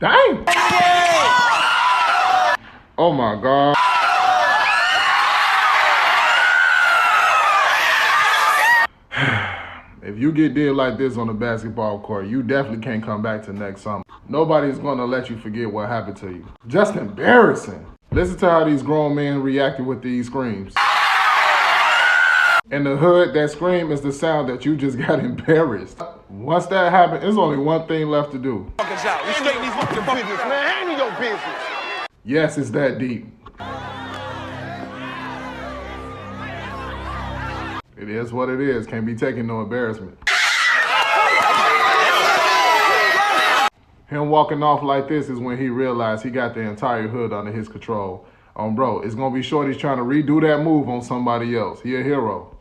Dang! Oh my God. If you get did like this on the basketball court, you definitely can't come back to next summer. Nobody's gonna let you forget what happened to you. Just embarrassing. Listen to how these grown men reacted with these screams. In the hood, that scream is the sound that you just got embarrassed. Once that happens, there's only one thing left to do. Handle your business. Yes, it's that deep. It is what it is. Can't be taking no embarrassment. Him walking off like this is when he realized he got the entire hood under his control. Bro, it's gonna be Shorty's trying to redo that move on somebody else. He a hero.